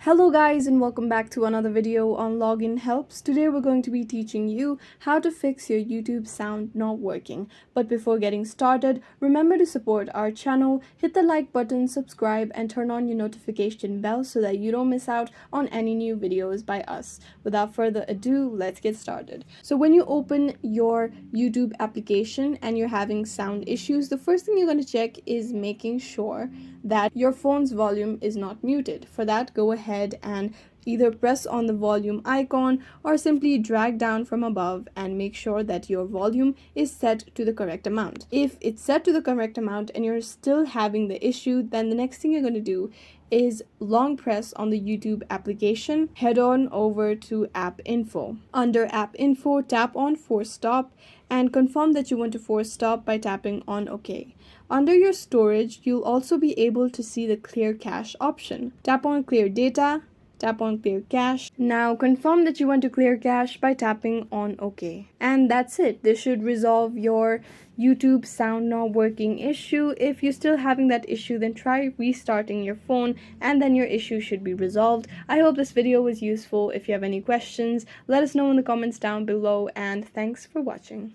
Hello guys and welcome back to another video on login helps. Today we're going to be teaching you how to fix your YouTube sound not working. But before getting started, remember to support our channel, hit the like button, subscribe and turn on your notification bell so that you don't miss out on any new videos by us. Without further ado, let's get started. So when you open your YouTube application and you're having sound issues, the first thing you're going to check is making sure that your phone's volume is not muted. For that, go ahead and either press on the volume icon or simply drag down from above and make sure that your volume is set to the correct amount. If it's set to the correct amount and you're still having the issue, then the next thing you're going to do is long press on the YouTube application, head on over to app info. Under app info, tap on force stop and confirm that you want to force stop by tapping on OK. Under your storage, you'll also be able to see the clear cache option. Tap on clear data, tap on clear cache. Now confirm that you want to clear cache by tapping on OK. And that's it. This should resolve your YouTube sound not working issue. If you're still having that issue, then try restarting your phone and then your issue should be resolved. I hope this video was useful. If you have any questions, let us know in the comments down below and thanks for watching.